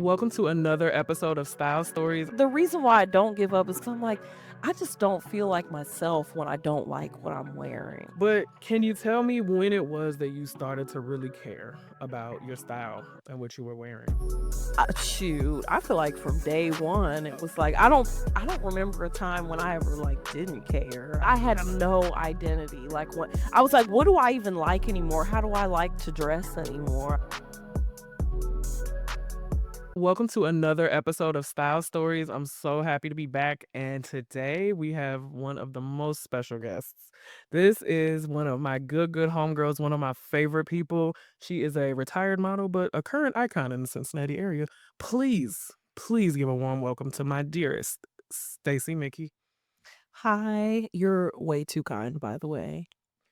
welcome to another episode of Style Stories. The reason why I don't give up is 'cause I'm like, I just don't feel like myself when I don't like what I'm wearing. But can you tell me when it was that you started to really care about your style and what you were wearing? Shoot, I feel like from day one, it was like I don't remember a time when I ever like didn't care. I had no identity. Like what I was like, what do I even like anymore? How do I like to dress anymore? Welcome to another episode of Style Stories. I'm so happy to be back. And today we have one of the most special guests. This is one of my good homegirls, one of my favorite people. She is a retired model, but a current icon in the Cincinnati area. Please give a warm welcome to my dearest, Stacy Mickey. Hi, you're way too kind, by the way.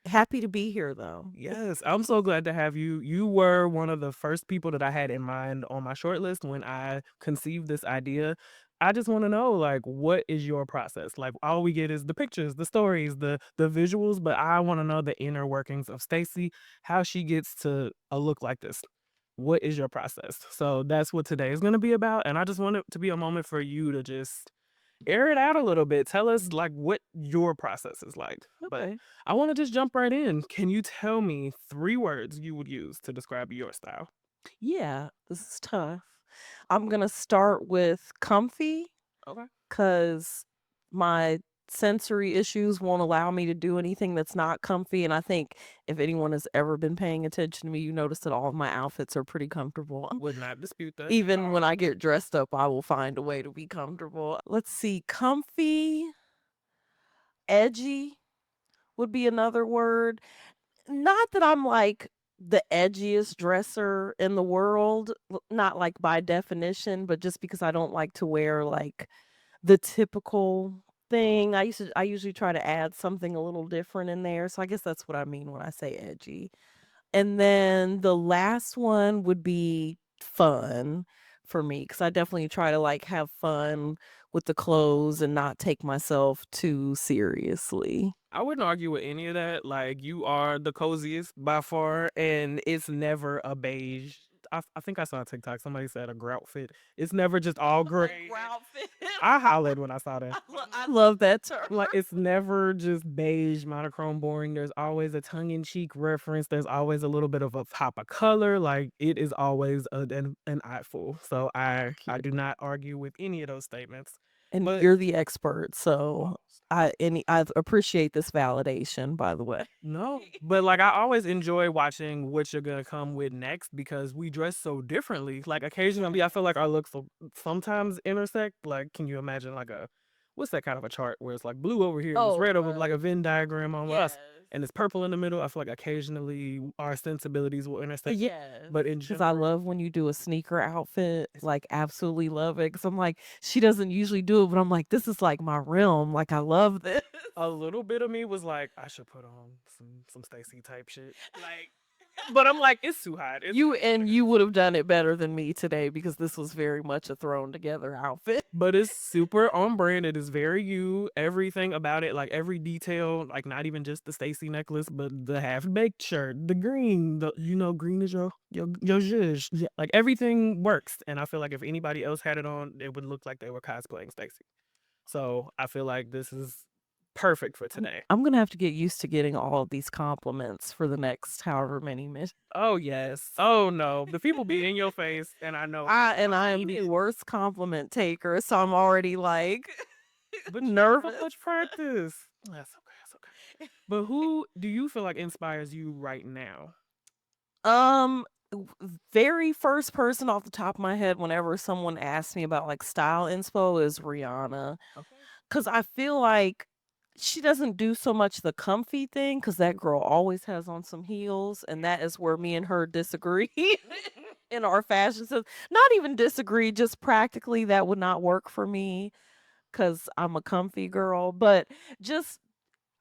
Happy to be here though. Yes, I'm so glad to have you. You were one of the first people that I had in mind on my short list when I conceived this idea. I just want to know, like, what is your process? Like, all we get is the pictures, the stories, the visuals, but I want to know the inner workings of Stacy, how she gets to a look like this. What is your process? So that's what today is going to be about, and I just want it to be a moment for you to just air it out a little bit. Tell us like what your process is like. But Okay. I want to just jump right in. Can you tell me 3 words you would use to describe your style? Yeah, this is tough. I'm gonna start with comfy. Okay. Because my sensory issues won't allow me to do anything that's not comfy, and I think if anyone has ever been paying attention to me, you notice that all of my outfits are pretty comfortable. Would not dispute that. Even when I get dressed up, I will find a way to be comfortable. Let's see, comfy, edgy would be another word. Not that I'm, like, the edgiest dresser in the world, not, like, by definition, but just because I don't like to wear, like, the typical thing. I usually try to add something a little different in there, so I guess that's what I mean when I say edgy. And then the last one would be fun for me because I definitely try to, like, have fun with the clothes and not take myself too seriously. I wouldn't argue with any of that. Like you are the coziest by far, and it's never a beige. I think I saw a TikTok. Somebody said a grout fit. It's never just all gray. Grout fit. I hollered when I saw that. I love that term. Like it's never just beige, monochrome, boring. There's always a tongue-in-cheek reference. There's always a little bit of a pop of color. Like it is always an eyeful. So I do not argue with any of those statements. And But you're the expert, so I appreciate this validation, by the way. no, but like I always enjoy watching what you're gonna come with next because we dress so differently. Like occasionally, I feel like our looks will sometimes intersect. Like, can you imagine like a what's that kind of a chart where it's like blue over here and it's Oh, red over like a Venn diagram on us yes. and it's purple in the middle? I feel like occasionally our sensibilities will intersect. Yes, But in because I general, love when you do a sneaker outfit, like, absolutely love it. Because 'cause I'm like, she doesn't usually do it, but I'm like, "This is, like, my realm, like, I love this." a little bit of me was like, I should put on some Stacy type shit. Like, but I'm like, it's too hot. You would have done it better than me today because this was very much a thrown together outfit. But it's super on brand. It is very you. Everything about it, like every detail, like not even just the Stacy necklace, but the half baked shirt, the green, green is your zhuzh. Yeah. Like everything works. And I feel like if anybody else had it on, it would look like they were cosplaying Stacy. So I feel like this is perfect for today. I'm gonna have to get used to getting all of these compliments for the next however many minutes. Oh yes. Oh no. The people be in your face, and I know. I I am hate the it. worst compliment taker, so I'm already, like, But you have so nervous. much practice. That's okay. That's okay. But who do you feel like inspires you right now? Very first person off the top of my head whenever someone asks me about, like, style inspo is Rihanna, Okay. cause I feel like she doesn't do so much the comfy thing, cause that girl always has on some heels, and that is where me and her disagree in our fashion sense. Not even disagree, just practically that would not work for me, cause I'm a comfy girl, but just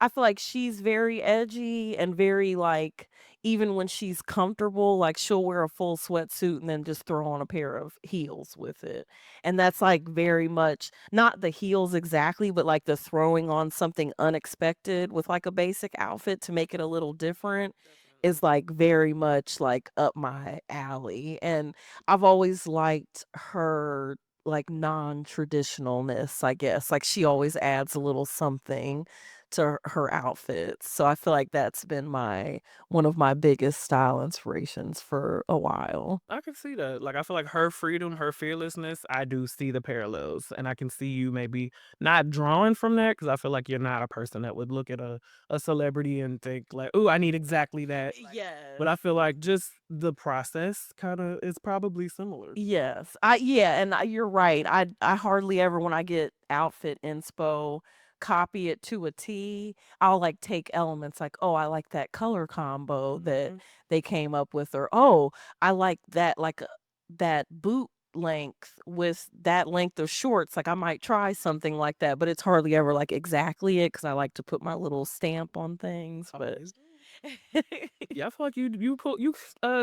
I feel like she's very edgy and very, like, even when she's comfortable, like, she'll wear a full sweatsuit and then just throw on a pair of heels with it. And that's, like, very much not the heels exactly, but, like, the throwing on something unexpected with, like, a basic outfit to make it a little different is, like, very much, like, up my alley, and I've always liked her, like, non-traditionalness, I guess, like, she always adds a little something to her outfits, so I feel like that's been my one of my biggest style inspirations for a while. I can see that. Like, I feel like her freedom, her fearlessness, I do see the parallels. And I can see you maybe not drawing from that because I feel like you're not a person that would look at a celebrity and think, like, oh, I need exactly that. But I Yes. feel like just the process kind of is probably similar. Yes. Yeah, and you're right. I hardly ever when I get outfit inspo copy it to a T. I'll like take elements like, "Oh, I like that color combo that Mhm. they came up with," or, "Oh, I like that that boot length with that length of shorts." Like I might try something like that, but it's hardly ever like exactly it because I like to put my little stamp on things, but Always do. Yeah, I feel like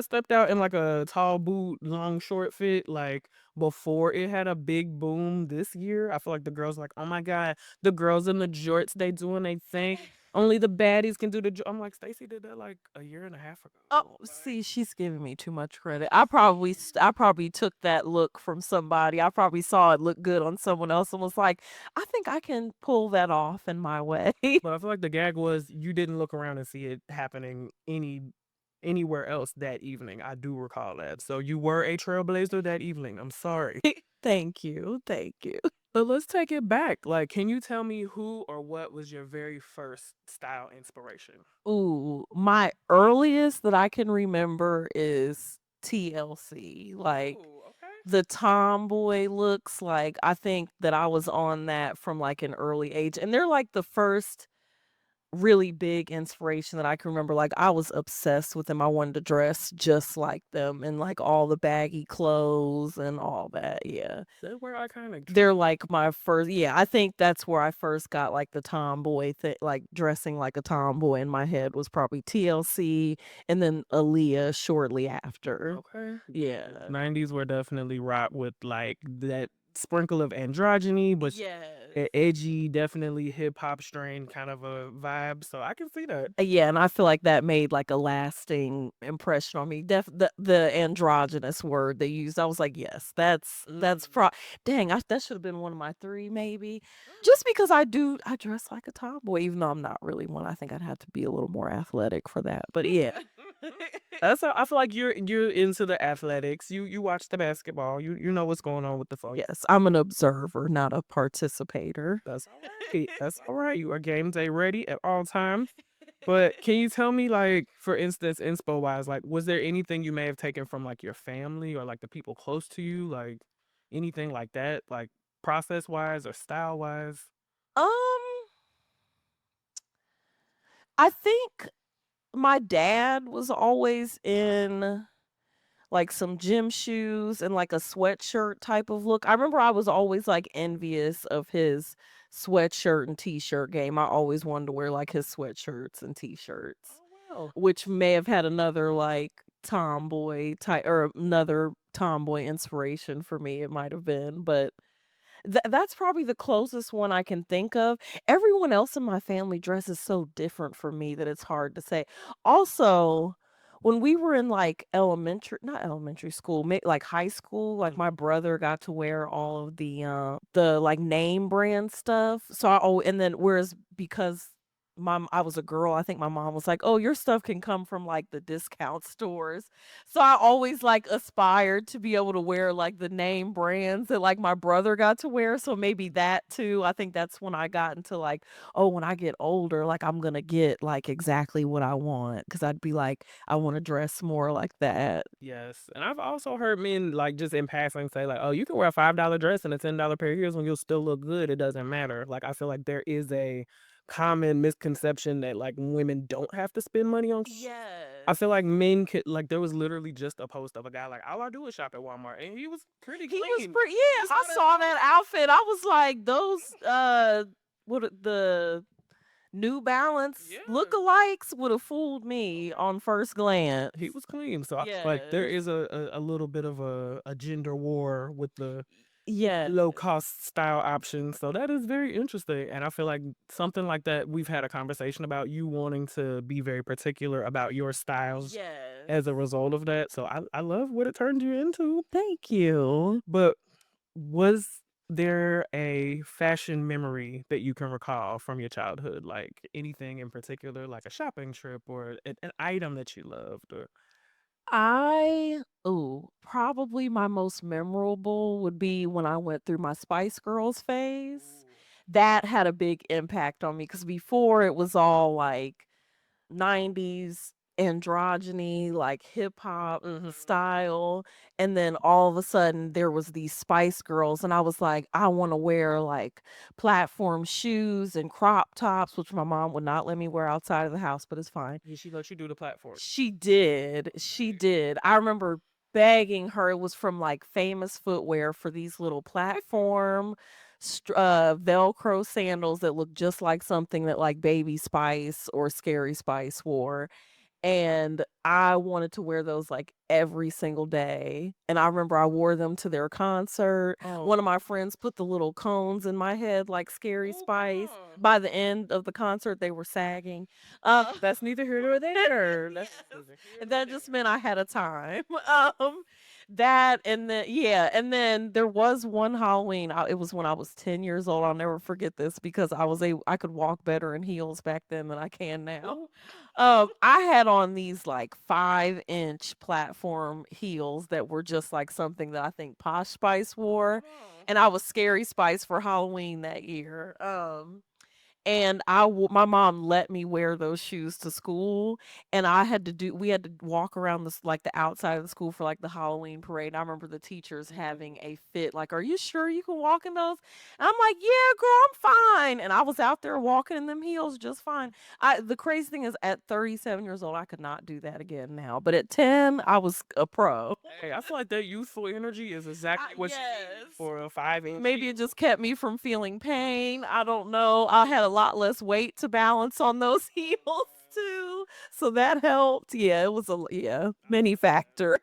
stepped out in like a tall boot, long short fit, like before it had a big boom this year. I feel like the girls like, oh my god, the girls in the jorts, they doing they thing. Only the baddies can do I'm like, Stacy did that like a year and a half Oh, ago. see, she's giving me too much credit. I probably took that look from somebody. I probably saw it look good on someone else and was like, "I think I can pull that off in my way." But I feel like the gag was you didn't look around and see it happening anywhere else that evening. I do recall that. So you were a trailblazer that evening. I'm sorry. Thank you, thank you. But let's take it back. Like, can you tell me who or what was your very first style inspiration? Ooh, my earliest that I can remember is TLC, like, Oh, okay. the tomboy looks, like, I think that I was on that from, like, an early age, and they're, like, the first really big inspiration that I can remember, like, I was obsessed with them, I wanted to dress just like them and, like, all the baggy clothes and all that, yeah. They were iconic. They're, like, my first yeah, I think that's where I first got, like, the tomboy thing like, dressing like a tomboy in my head was probably TLC and then Aaliyah shortly after. Okay. Yeah. 90s were definitely rock with like that sprinkle of androgyny, but Yes. edgy, definitely hip hop strain kind of a vibe. So I can see that. Yeah, and I feel like that made, like, a lasting impression on me. The androgynous word they used, I was like, "Yes, that's Mm. dang, that should've been one of my 3 maybe." Just because I dress like a tomboy, even though I'm not really one, I think I'd have to be a little more athletic for that, but yeah. That's how I feel like you're into the athletics. You watch the basketball. You know what's going on with the folks. Yes, I'm an observer, not a participator. That's all right. That's all right. You are game day ready at all times. But can you tell me, like, for instance, inspo wise, like, was there anything you may have taken from like your family or like the people close to you, like anything like that, like process wise or style wise? Um, I think my dad was always in like some gym shoes and like a sweatshirt type of look. I remember I was always like envious of his sweatshirt and t-shirt game. I always wanted to wear like his sweatshirts and t-shirts, Oh well. which may have had another like tomboy type or another tomboy inspiration for me. It might have been, but that's probably the closest one I can think of. Everyone else in my family dresses so different from me that it's hard to say. Also, when we were in, like, not elementary school, like, high school, like, Mm. my brother got to wear all of the, like, name brand stuff, so and then whereas because I was a girl, I think my mom was like, "Oh, your stuff can come from, like, the discount stores." So I always, like, aspired to be able to wear, like, the name brands that, like, my brother got to wear, so maybe that too. I think that's when I got into, like, "Oh, when I get older, like, I'm gonna get, like, exactly what I want, because 'cause I'd be like, "I wanna dress more like that." Yes, and I've also heard men like just in passing say like, "Oh, you can wear a $5 dress and a $10 pair of heels and you'll still look good. It doesn't matter." Like I feel like there is a common misconception that like women don't have to spend money on clothes. I feel Yes. like men could like there was literally just a post of a guy like all I do is shop at Walmart and he was pretty He was clean. pretty yeah, Just I for that saw that $5. outfit, I was like, "Those, the New Balance Yeah. lookalikes would've fooled me Okay. on first glance." He was clean. So I feel like there Yes. is a little bit of a gender war with the Yeah. low cost style options. So that is very interesting. And I feel like something like that, we've had a conversation about you wanting to be very particular about your styles Yes. as a result of that. So I love what it turned you into. Thank you. But was there a fashion memory that you can recall from your childhood? Like anything in particular, like a shopping trip or an item that you loved or Probably my most memorable would be when I went through my Spice Girls phase. That had a big impact on me because before it was all like 90s androgyny, like hip hop Mhm. style. And then all of a sudden there was these Spice Girls, and I was like, I want to wear like platform shoes and crop tops, which my mom would not let me wear outside of the house, but it's fine. Did she let you do the platform? She did, she Right. did. I remember begging her, it was from, like, Famous Footwear for these little platform Velcro sandals that look just like something that, like, Baby Spice or Scary Spice wore, and I wanted to wear those, like, every single day, and I remember I wore them to their concert. Oh. One of my friends put the little cones in my head like Scary Spice. Mhm. By the end of the concert, they were sagging. Uh, That's neither here nor there. yes, That's neither here and nor that just there. meant I had a time. That and then yeah, and then there was one Halloween, it was when I was 10 years old, I'll never forget this because I could walk better in heels back then than I can now. I had on these, like, 5-inch platform heels that were just, like, something that I think Posh Spice wore, Mhm. and I was Scary Spice for Halloween that year, and my mom let me wear those shoes to school, and we had to walk around like, the outside of the school for, like, the Halloween parade. I remember the teachers Mhm. having a fit, like, "Are you sure you can walk in those?" And I'm like, "Yeah, girl, I'm fine." And I was out there walking in them heels just fine. The crazy thing is at 37 years old, I could not do that again now, but at 10, I was a pro. Hey, I feel like that youthful energy is exactly what you need Yes. for a 5-inch Maybe it heel. just kept me from feeling pain, I don't know. I had a lot less weight to balance on those heels too, so that helped. Yeah, it was I many love that. factors.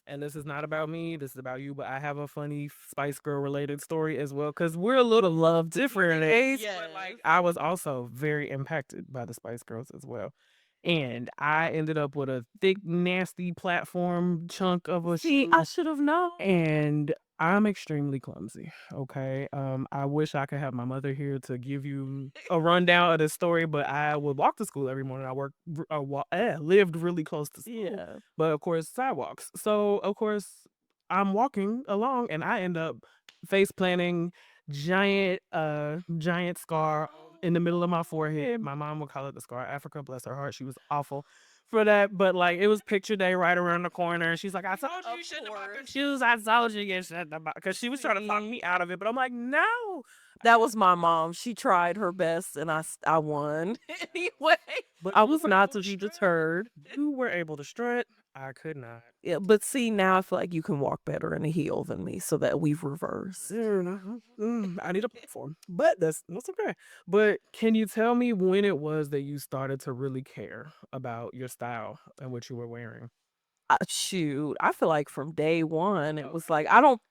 And this is not about me, this is about you, but I have a funny Spice Girl related story as well, because we're a little Love to hear different in it. age, but like Yes. I was also very impacted by the Spice Girls as well. And I ended up with a thick, nasty platform chunk of a See, I shoe. should have known. And I'm extremely clumsy, okay? I wish I could have my mother here to give you a rundown of the story, but I would walk to school every morning. I lived really close to school, Yeah. but of course, sidewalks. So, of course, I'm walking along and I end up face planting, giant scar in the middle of my forehead. My mom would call it the scar of Africa, bless her heart. She was awful for that, but, like, it was picture day right around the corner, and she's like, "I told you Of you shouldn't have bought them course. shoes. I told you you shouldn't have bought," because she was trying to talk See, me out of it, but I'm like, "No." I that got was my mom. She tried her best and I won. Anyway, but I you was were not able to to be strut. deterred. You were able to strut. I could not. Yeah, but see, now I feel like you can walk better in a heel than me, so that we've reversed. I need a platform, but that's okay. But can you tell me when it was that you started to really care about your style and what you were wearing? Shoot, I feel like from day one, it was Okay. like I don't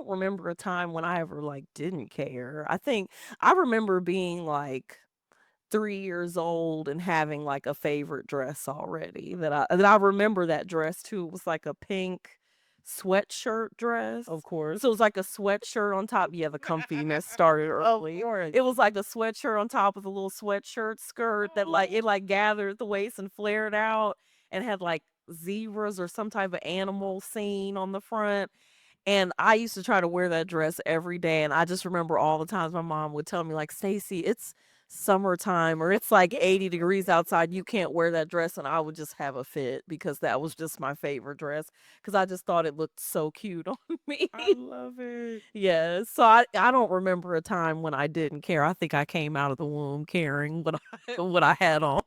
remember a time when I ever, like, didn't care. I think I remember being, like, 3 years old and having, like, a favorite dress already that I remember that dress too. It was like a pink sweatshirt dress. Of course. So it was like a sweatshirt on top. Yeah, the comfiness started Of early. course. It was like a sweatshirt on top with a little sweatshirt skirt that, like, Oh. gathered at the waist and flared out and had, like, zebras or some type of animal scene on the front. And I used to try to wear that dress every day, and I just remember all the times my mom would tell me, like, "Stacy, it's summertime or it's like 80 degrees outside, you can't wear that dress," and I would just have a fit because that was just my favorite dress because I just thought it looked so cute on me. I love it. Yeah, so I don't remember a time when I didn't care. I think I came out of the womb caring what I what I had on.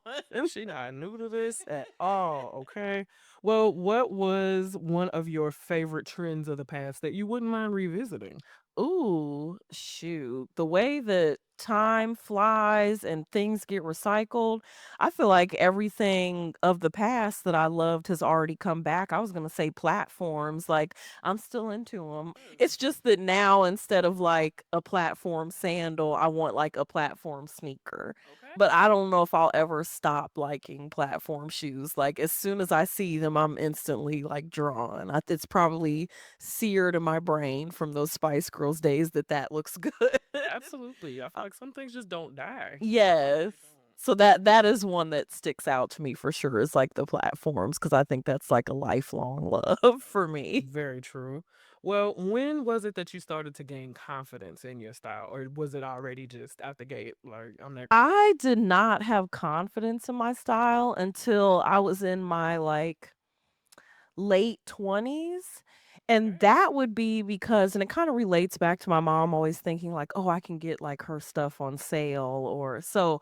She not new to this at all, okay? Well, what was one of your favorite trends of the past that you wouldn't mind revisiting? Ooh, shoot. The way that time flies and things get recycled, I feel like everything of the past that I loved has already come back. I was going to say platforms, like I'm still into them. It's just that now instead of like a platform sandal, I want like a platform sneaker. Okay. But I don't know if I'll ever stop liking platform shoes. Like as soon as I see them, I'm instantly like drawn. It's probably seared in my brain from those Spice Girls days that that looks good. Absolutely. I feel Uh, like some things just don't die. yes. They don't. So that is one that sticks out to me for sure is like the platforms because I think that's like a lifelong love for me. Very true. Well, when was it that you started to gain confidence in your style, or was it already just out the gate? Like, I'm not. I did not have confidence in my style until I was in my like late 20s. And Okay. that would be because and it kinda relates back to my mom always thinking like, "Oh, I can get, like, her stuff on sale," or so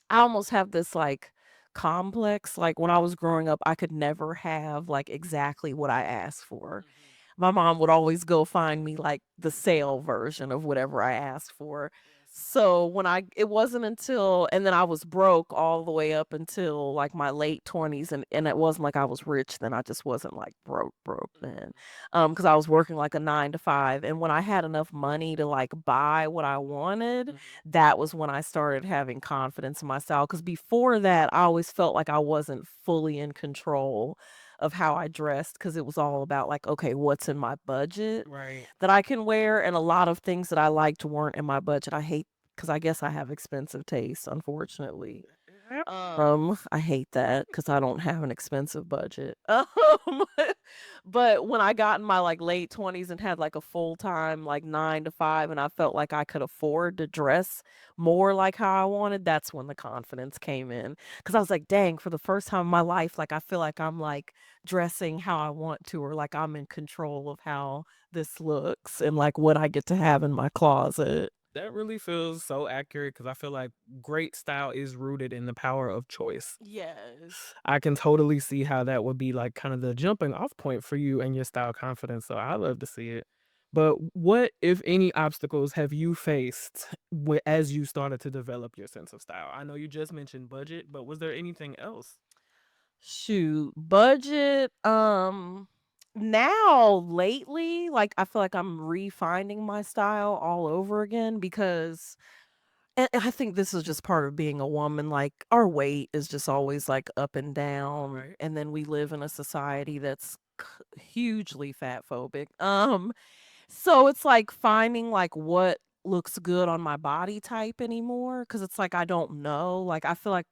I almost have this, like, complex, like, when I was growing up, I could never have, like, exactly what I asked for. Hmm. My mom would always go find me, like, the sale version of whatever I asked for. Yes. So, when I it wasn't until and then I was broke all the way up until, like, my late 20s, and it wasn't like I was rich then, I just wasn't, like, broke then, Hmm. because I was working, like, a 9 to 5, and when I had enough money to, like, buy what I wanted, Hmm. that was when I started having confidence in my style. Because before that, I always felt like I wasn't fully in control of how I dressed because it was all about like, okay, what's in my budget Right. that I can wear? And a lot of things that I liked weren't in my budget. I hate because I guess I have expensive taste, unfortunately. It happens. I hate that because I don't have an expensive budget. But when I got in my, like, late 20s and had, like, a full-time, like, 9 to 5 and I felt like I could afford to dress more like how I wanted, that's when the confidence came in. Because I was like, "Dang, for the first time in my life, like, I feel like I'm, like, dressing how I want to or like I'm in control of how this looks and, like, what I get to have in my closet." That really feels so accurate because I feel like great style is rooted in the power of choice. Yes. I can totally see how that would be like kind of the jumping off point for you and your style confidence. So I love to see it. But what, if any, obstacles have you faced as you started to develop your sense of style? I know you just mentioned budget, but was there anything else? Shoot, budget, now lately, like, I feel like I'm refining my style all over again because and I think this is just part of being a woman, like, our weight is just always, like, up and down, Right. and then we live in a society that's hugely fat phobic, so it's, like, finding, like, what looks good on my body type anymore because it's, like, I don't know, like, I feel like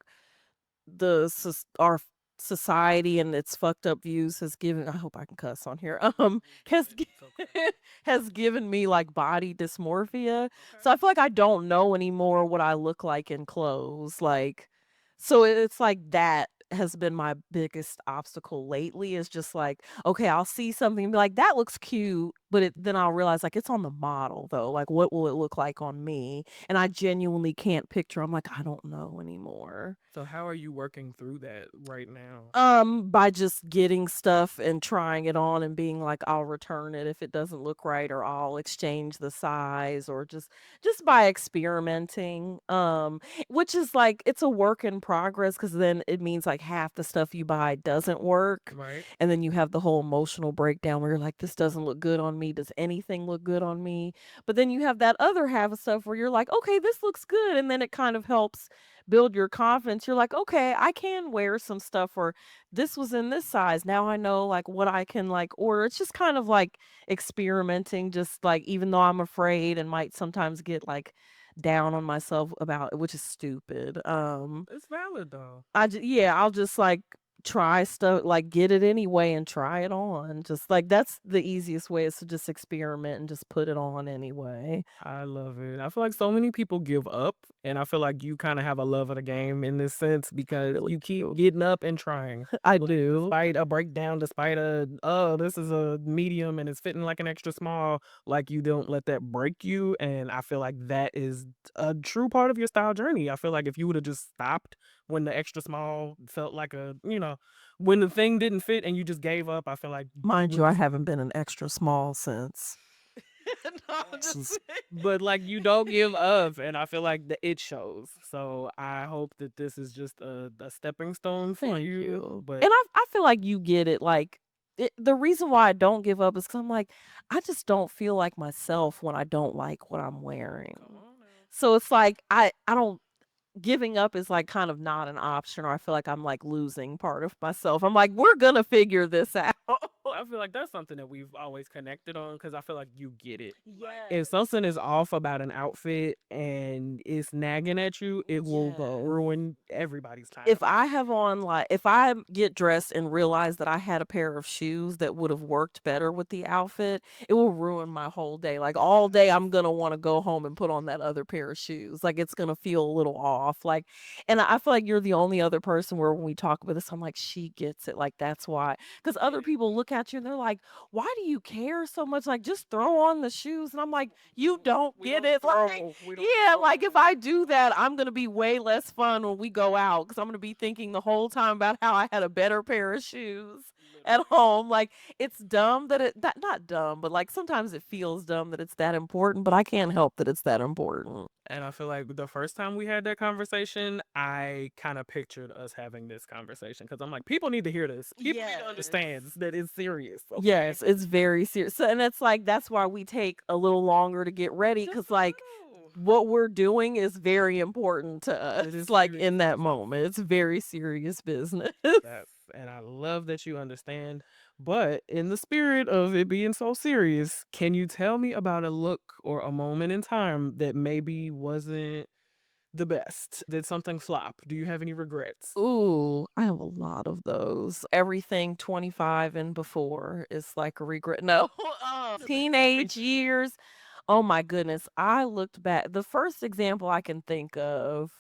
our society and its fucked up views has given I hope I can cuss on here, You has can. gi It's okay. has given me, like, body dysmorphia, Okay. so I feel like I don't know anymore what I look like in clothes, like so it's like that has been my biggest obstacle lately is just like, okay, I'll see something and be like, "That looks cute," but then I'll realize, like, it's on the model, though, like, what will it look like on me? And I genuinely can't picture I'm like, "I don't know anymore." So how are you working through that right now? By just getting stuff and trying it on and being like, I'll return it if it doesn't look right, or I'll exchange the size, or just by experimenting. Which is like it's a work in progress because then it means like half the stuff you buy doesn't work. Right. And then you have the whole emotional breakdown where you're like, this doesn't look good on me. Does anything look good on me? But then you have that other half of stuff where you're like, okay, this looks good. And then it kind of helps build your confidence. You're like, okay, I can wear some stuff or this was in this size. Now I know like what I can like order. It's just kind of like experimenting, just like even though I'm afraid and might sometimes get like down on myself about it, which is stupid. It's valid though. Yeah, I'll just like try stuff, like get it anyway and try it on. Just like that's the easiest way is to just experiment and just put it on anyway. I love it. I feel like so many people give up, and I feel like you kinda have a love of the game in this sense because Really you keep do. getting up and trying. I Like, do. despite a breakdown, despite a, "Oh, this is a medium and it's fitting like an extra small," like, you don't let that break you, and I feel like that is a true part of your style journey. I feel like if you would've just stopped when the extra small felt like a, when the thing didn't fit and you just gave up, I feel like Mind you, I was haven't been an extra small since. No, I'm just s but, like, you don't give up, and I feel like it shows. So, I hope that this is just a stepping stone for Thank you, you. but And I feel like you get it, like, the reason why I don't give up is because 'cause I'm like, I just don't feel like myself when I don't like what I'm come wearing. on now. So it's like I don't giving up is, like, kind of not an option, or I feel like I'm, like, losing part of myself. I'm like, "We're gonna figure this out." I feel like that's something that we've always connected on because I feel like you get it. If Yes. something is off about an outfit and it's nagging at you, it will Yes. ruin everybody's If time. I have on, like if I get dressed and realize that I had a pair of shoes that would have worked better with the outfit, it will ruin my whole day. Like, all day, I'm gonna wanna go home and put on that other pair of shoes. Like, it's gonna feel a little off, like and I feel like you're the only other person where when we talk about this, I'm like, "She gets it." Like, that's why. Because other people look at you and they're like, "Why do you care so much? Like, just throw on the shoes." And I'm like, "You don't We get don't it." Like, throw. We don't yeah, throw. like, if I do that, I'm gonna be way less fun when we go out because 'cause I'm gonna be thinking the whole time about how I had a better pair of shoes at Literally. home. Like, it's dumb that not dumb, but, like, sometimes it feels dumb that it's that important, but I can't help that it's that important. And I feel like the first time we had that conversation, I kind of pictured us having this conversation because I'm like, people need to hear this. People need to Yes. understand that it's serious. Okay. Yes, it's very serious. So and it's like, that's why we take a little longer to get ready Just because, a like, little. what we're doing is very important to us, It is like, serious in that business. moment. It's very serious business. That and I love that you understand. But in the spirit of it being so serious, can you tell me about a look or a moment in time that maybe wasn't the best? Did something flop? Do you have any regrets? Ooh, I have a lot of those. Everything 25 and before is like a regret. No, teenage years. Oh my goodness. I looked back. The first example I can think of,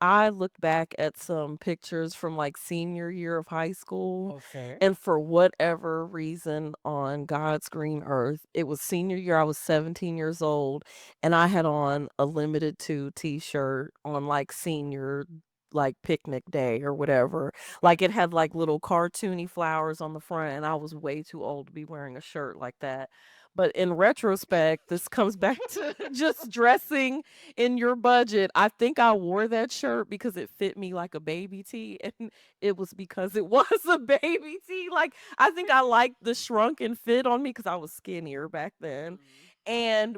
I looked back at some pictures from like senior year of high school, Okay. and for whatever reason on God's green earth, it was senior year. I was 17 years old, and I had on a limited to t-shirt on like senior like picnic day or whatever. Okay. Like, it had like little cartoony flowers on the front, and I was way too old to be wearing a shirt like that. But in retrospect, this comes back to just dressing in your budget. I think I wore that shirt because it fit me like a baby tee, and it was because it was a baby tee. Like, I think I liked the shrunken fit on me because I was skinnier back then. Mhm.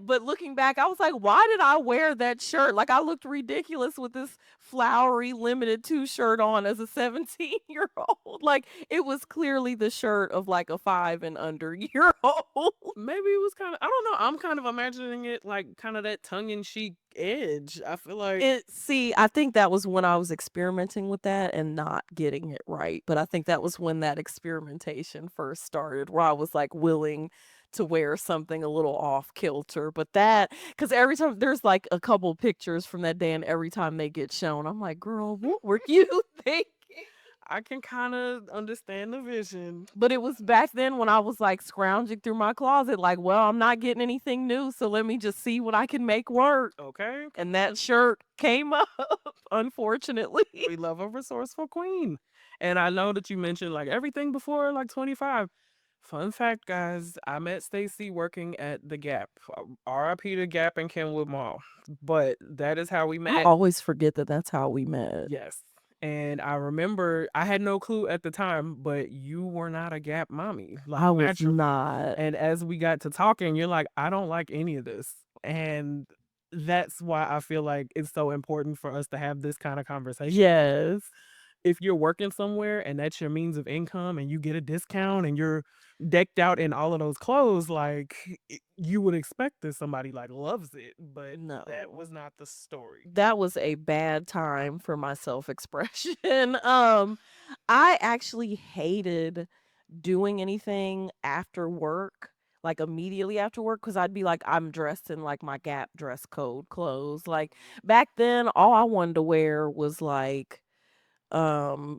But looking back, I was like, why did I wear that shirt? Like, I looked ridiculous with this flowery limited two shirt on as a 17-year-old. Like, it was clearly the shirt of like a 5 and under year old. Maybe it was kinda I don't know, I'm kind of imagining it like kinda that tongue-in-cheek edge. I feel like I think that was when I was experimenting with that and not getting it right, but I think that was when that experimentation first started, where I was, like, willing to wear something a little off kilter, but because every time there's, like, a couple pictures from that day, and every time they get shown, I'm like, "Girl, what were you thinking?" I can kinda understand the vision. But it was back then when I was, like, scrounging through my closet, like, "Well, I'm not getting anything new, so let me just see what I can make work." Okay, And come that on. shirt came up, unfortunately. We love a resourceful queen. And I know that you mentioned, like, everything before, like, 25. Fun fact, guys, I met Stacy working at the Gap. RIP to Gap and Kenwood Mall. But that is how we I met. always forget that that's how we met. Yes. And I remember I had no clue at the time, but you were not a Gap mommy, like, I was naturally. not. And as we got to talking, you're like, I don't like any of this. And that's why I feel like it's so important for us to have this kind of conversation. Yes. If you're working somewhere and that's your means of income and you get a discount and you're decked out in all of those clothes, like you would expect that somebody like loves it, but that No. was not the story. That was a bad time for my self-expression. I actually hated doing anything after work, like, immediately after work, because 'cause I'd be like, I'm dressed in, like, my Gap dress code clothes. Like, back then, all I wanted to wear was, like,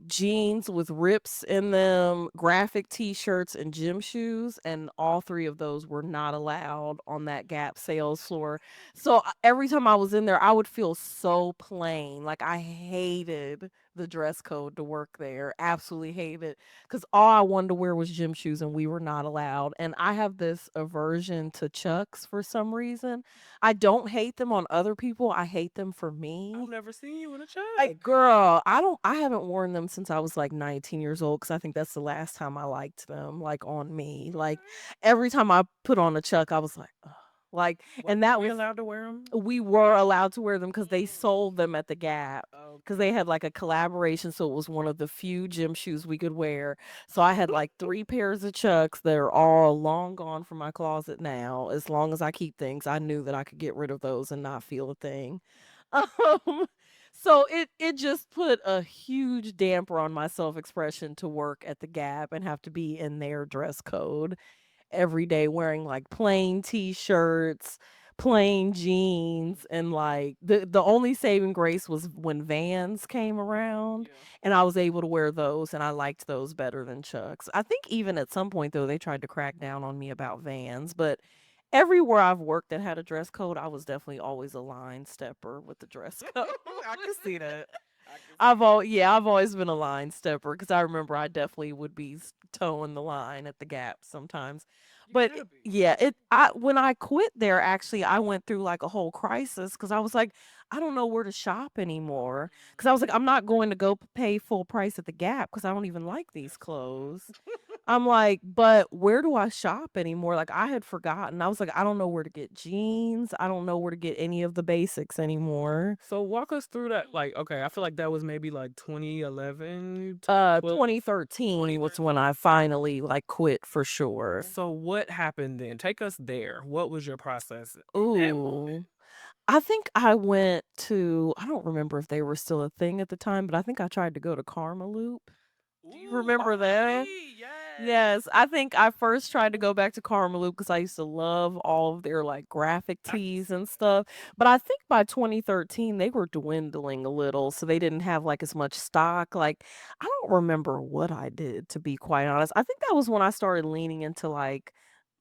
jeans with rips in them, graphic t-shirts, and gym shoes, and all 3 of those were not allowed on that Gap sales floor. So, every time I was in there, I would feel so plain, like, I hated the dress code to work there. Absolutely hate it because all I wanted to wear was gym shoes and we were not allowed. And I have this aversion to Chucks for some reason. I don't hate them on other people. I hate them for I've me. never seen you in a Like, Chuck. girl, I haven't worn them since I was like 19 years old because I think that's the last time I liked them, like on me. Like Okay. every time I put on a Chuck, I was like, ugh. Like, What and were that we was allowed to wear them? we were allowed to wear them because they sold them at the Gap. Because they Okay. had like a collaboration, so it was one of the few gym shoes we could wear. So I had like 3 pairs of Chucks that are all long gone from my closet now. As long as I keep things, I knew that I could get rid of those and not feel a thing. Um, so it just put a huge damper on my self-expression to work at the Gap and have to be in their dress code every day wearing like plain t-shirts, plain jeans, and like the only saving grace was when Vans came around Yeah. and I was able to wear those and I liked those better than Chucks. I think even at some point though they tried to crack down on me about Vans, but everywhere I've worked that had a dress code, I was definitely always a line stepper with the dress code. I can see that. I can see I've that. all yeah, I've always been a line stepper because I remember I definitely would be towing the line at the Gap sometimes. You But should be. yeah, it I when I quit there, actually, I went through like a whole crisis because I was like, I don't know where to shop anymore. Because I was like, I'm not going to go pay full price at the Gap because I don't even like these Absolutely clothes. not. I'm like, but where do I shop anymore? Like I had forgotten. I was like, I don't know where to get jeans. I don't know where to get any of the basics anymore. So walk us through that. Like, okay, I feel like that was maybe like 2011, 2012, 2013 was when 2013. I finally, like, quit for sure. So what happened then? Take us there. What was your process in that moment? Ooh. I think I went to I don't remember if they were still a thing at the time, but I think I tried to go to Karmaloop. Do you Ooh, remember that? R&B, yes. Yes, I think I first tried to go back to Karmaloop because I used to love all of their, like, graphic I can tees see and that. stuff, but I think by 2013, they were dwindling a little, so they didn't have, like, as much stock, like, I don't remember what I did, to be quite honest. I think that was when I started leaning into, like,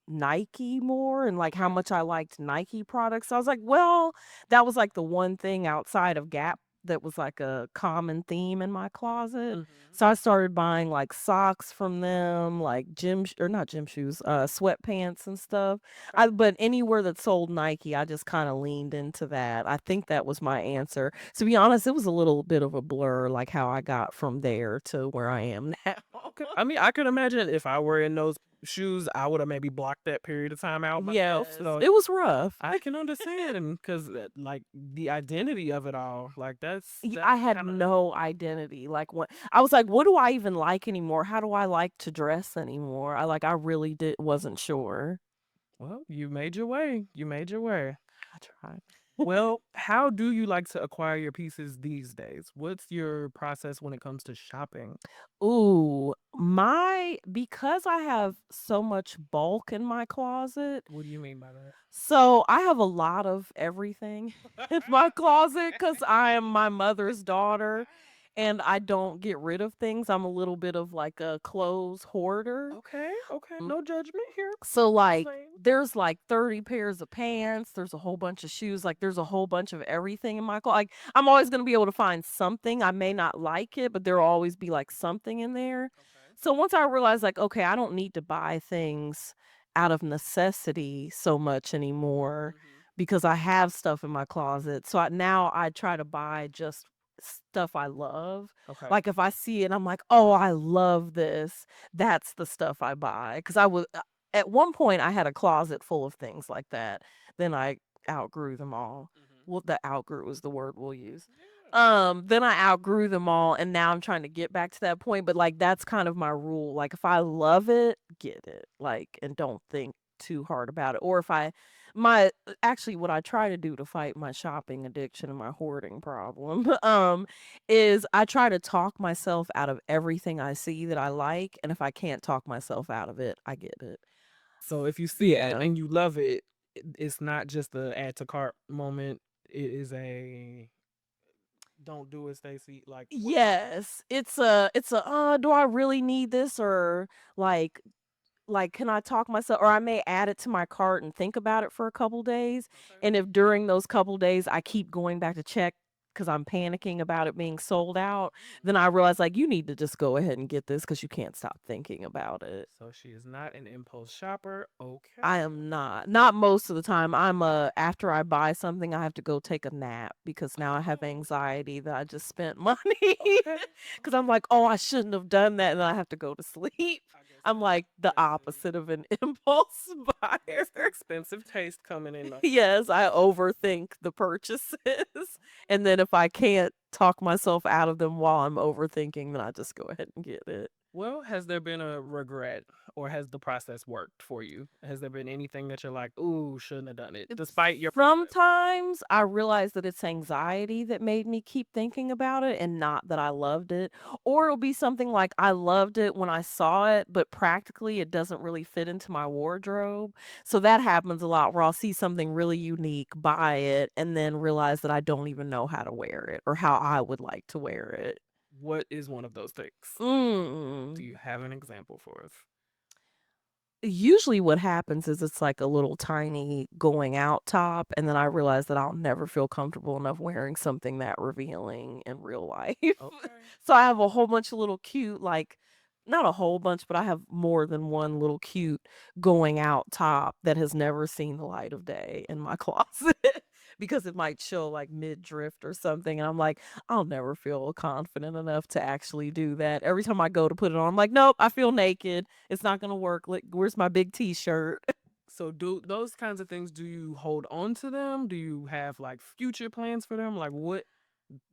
Nike more and, like, how Okay. much I liked Nike products. I was like, "Well," that was, like, the one thing outside of Gap that was, like, a common theme in my closet. Hmm. So I started buying, like, socks from them, like, gym sh or not gym shoes, sweatpants and stuff. Okay. But anywhere that sold Nike, I just kinda leaned into that. I think that was my answer. To be honest, it was a little bit of a blur, like, how I got from there to where I am now. Okay. I mean, I could imagine if I were in those shoes, I would have maybe blocked that period of time out myself. Yes, So it was rough. I can understand because, like, the identity of it all, like, that's I had kind of no identity, like, what I was like, "What do I even like anymore? How do I like to dress anymore?" I really did wasn't sure. well, you made your way. You made your way. I tried. Well, how do you like to acquire your pieces these days? What's your process when it comes to shopping? Ooh, my because I have so much bulk in my closet, What do you mean by that? so I have a lot of everything in my closet because I am my mother's daughter, and I don't get rid of things. I'm a little bit of, like, a clothes hoarder. Okay, okay, no judgment here. So, like, Same. there's, like, 30 pairs of pants, there's a whole bunch of shoes, like, there's a whole bunch of everything in my like, I'm always gonna be able to find something, I may not like it, but there'll always be, like, something in there. Okay. So once I realized, like, okay, I don't need to buy things out of necessity so much anymore Hmm. because I have stuff in my closet, so now I try to buy just stuff I love. Okay. Like, if I see it, I'm like, "Oh, I love this." That's the stuff I buy because I was at one point, I had a closet full of things like that. Then I outgrew them all. Hmm. Well, the outgrew is the word we'll use. Yeah. Then I outgrew them all, and now I'm trying to get back to that point, but, like, that's kind of my rule. Like, if I love it, get it, like, and don't think too hard about it. Or if I my actually, what I try to do to fight my shopping addiction and my hoarding problem, is I try to talk myself out of everything I see that I like, and if I can't talk myself out of it, I get it. So if you see it Yeah. and you love it, it's not just the add to cart moment. It is a don't do it, Stacy. Like what? Yes, do I really need this?" or, like can I talk myself or I may add it to my cart and think about it for a couple days, Okay. and if during those couple days I keep going back to check because I'm panicking about it being sold out, then Mm. I realize like you need to just go ahead and get this because you can't stop thinking about it. So she is not an impulse shopper. I Okay. am not. Not most of the time. After I buy something, I have to go take a nap because now I have Oh, anxiety that I just spent money. okay. Cuz I'm Okay. like, "Oh, I shouldn't have done that," and then I have to go to sleep. I guess I'm that's like the expensive. opposite of an impulse buyer. That's the expensive taste coming in. Like, Yes, I overthink the purchases. okay. And then if I can't talk myself out of them while I'm overthinking, then I just go ahead and get it. Well, has there been a regret or has the process worked for you? Has there been anything that you're like, ooh, shouldn't have done it, It's despite your process? sometimes I realize that it's anxiety that made me keep thinking about it and not that I loved it. Or it'll be something like I loved it when I saw it, but practically it doesn't really fit into my wardrobe. So that happens a lot where I'll see something really unique, buy it, and then realize that I don't even know how to wear it or how I would like to wear it. What is one of those things? Do Mm. you have an example for us? Usually what happens is it's like a little tiny going out top, and then I realize that I'll never feel comfortable enough wearing something that revealing in real life. Okay. So I have a whole bunch of little cute, like not a whole bunch, but I have more than one little cute going out top that has never seen the light of day in my closet because it might show like mid drift or something. And I'm like, I'll never feel confident enough to actually do that. Every time I go to put it on, I'm like, nope, I feel naked. It's not gonna work. Like, where's my big T-shirt? So do those kinds of things, do you hold on to them? Do you have like future plans for them? Like what,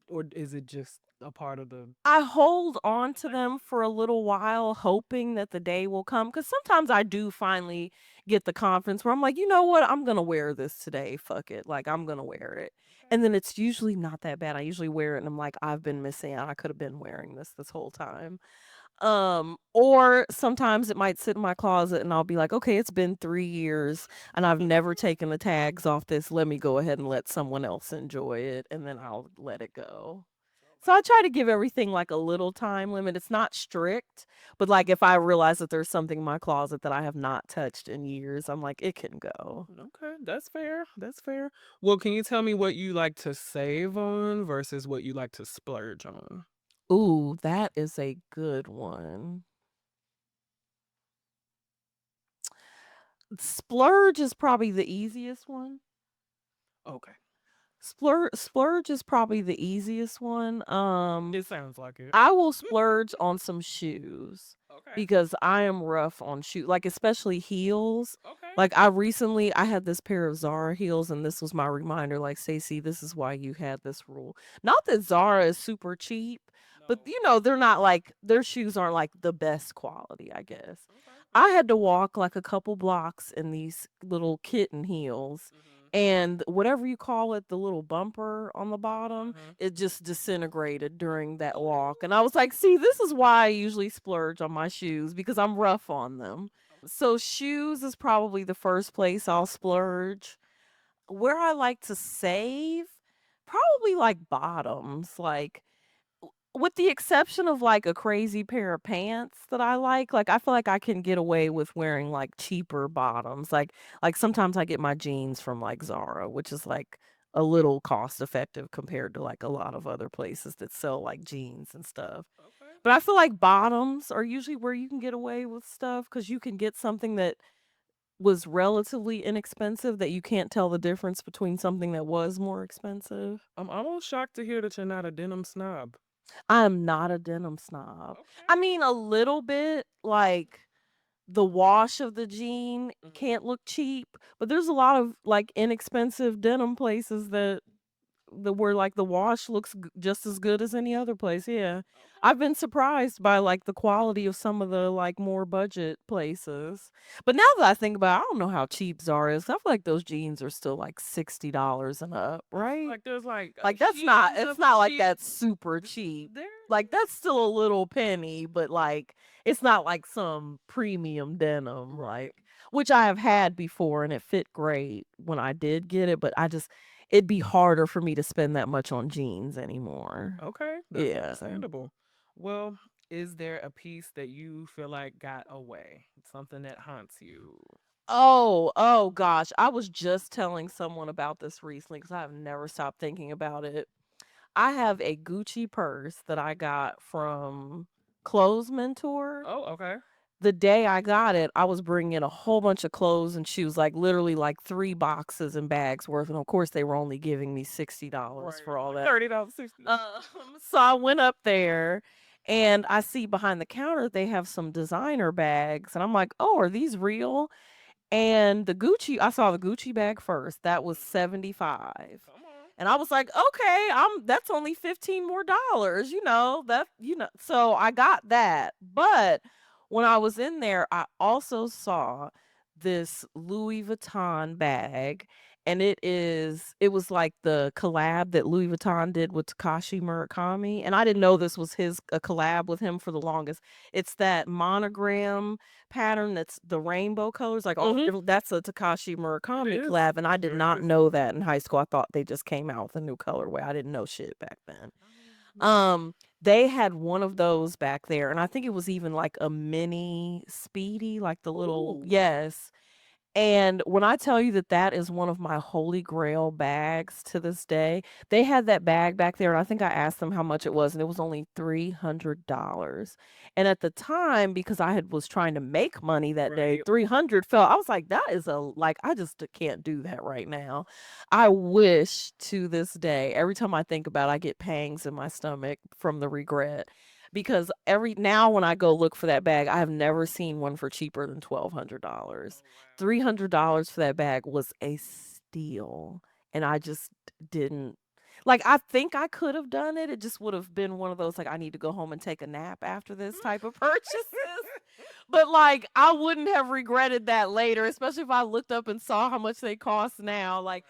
or is it just a part of the I hold on to collection? them for a little while, hoping that the day will come. Because sometimes I do finally get the confidence where I'm like, you know what, I'm gonna wear this today. Fuck it, like I'm gonna wear it. Okay. And then it's usually not that bad. I usually wear it, and I'm like, I've been missing out. I could have been wearing this whole time. Or sometimes it might sit in my closet and I'll be like, "Okay, it's been 3 years and I've never taken the tags off this. Let me go ahead and let someone else enjoy it," and then I'll let it go. So So like, I try to give everything like a little time limit. It's not strict, but like if I realize that there's something in my closet that I have not touched in years, I'm like, "It can go." okay, that's fair. That's fair. Well, can you tell me what you like to save on versus what you like to splurge on? Ooh, that is a good one. Splurge is probably the easiest one. Okay. Splurge is probably the easiest one. It sounds like it. I will splurge on some shoes Okay. because I am rough on shoe like, especially heels. Okay. Like, I had this pair of Zara heels, and this was my reminder, like, "Stacey, this is why you had this rule." Not that Zara is super cheap, but, No. you know, they're not like their shoes aren't, like, the best quality, I guess. Okay. I Okay. had to walk, like, a couple blocks in these little kitten heels, Mhm. and whatever you call it, the little bumper on the bottom, Mhm. it just disintegrated during that walk, and I Ooh. was like, "See, this is why I usually splurge on my shoes because I'm rough on them." So shoes is probably the first place I'll splurge. Where I like to save, probably like bottoms, like with the exception of, like, a crazy pair of pants that like, I feel like I can get away with wearing, like, cheaper bottoms, sometimes I get my jeans from, like, Zara, which is, like, a little cost effective compared to, like, a lot of other places that sell, like, jeans and stuff. Okay. But I feel like bottoms are usually where you can get away with stuff because you can get something that was relatively inexpensive that you can't tell the difference between something that was more expensive. I'm almost shocked to hear that you're not a denim snob. I'm not a denim snob. I Okay. mean, a little bit, like, the wash of the jean Mhm. can't look cheap, but there's a lot of, like, inexpensive denim places where, like, the wash looks just as good as any other place, yeah. Okay. I've been surprised by, like, the quality of some of the, like, more budget places. But now that I think about it, I don't know how cheap Zara is. I feel like those jeans are still, like, $60 and up, I feel right? like there's like Like, shades it's of not like cheap. that's super cheap. There. Like, that's still a little penny, but, like, it's not like some premium denim, Right. like which I have had before, and it fit great when I did get it, but it'd be harder for me to spend that much on jeans anymore. Okay, that's Yeah. understandable. Well, is there a piece that you feel like got away? Something that haunts you? Oh gosh, I was just telling someone about this recently because 'cause I've never stopped thinking about it. I have a Gucci purse that I got from Clothes Mentor. Oh, okay. The day I got it, I was bringing in a whole bunch of clothes and shoes, like, literally, like, 3 boxes and bags worth, and, of course, they were only giving me $60 Right. for all Like that. $30, $60. Um, so I went up there, and I see behind the counter, they have some designer bags, and I'm like, "Oh, are these real?" And I saw the Gucci bag first, that was Mhm. 75. Come on. And I was like, "Okay, that's only 15 more dollars, so I got that. But when I was in there, I also saw this Louis Vuitton bag, and it was like the collab that Louis Vuitton did with Takashi Murakami, and I didn't know this was a collab with him for the longest. It's that monogram pattern that's the rainbow colors, like all Mhm. different that's a Takashi It Murakami is. collab, and I did Sure not is. know that in high school. I thought they just came out with a new colorway. I didn't know shit back then. No. Um, they had one of those back there, and I think it was even like a mini Speedy, like the little Ooh. yes. And when I tell you that that is one of my holy grail bags to this day, they had that bag back there, and I think I asked them how much it was, and it was only $300. And at the time, because was trying to make money that day, Right. 300 felt I was like, "That is I just can't do that right now." I wish to this day, every time I think about it, I get pangs in my stomach from the regret because every now when I go look for that bag, I have never seen one for cheaper than $1,200. Oh, wow. $300 for that bag was a steal, and I just didn't I think I could have done it, it just would have been one of those, I need to go home and take a nap after this type of purchases, but, I wouldn't have regretted that later, especially if I looked up and saw how much they cost now, Right.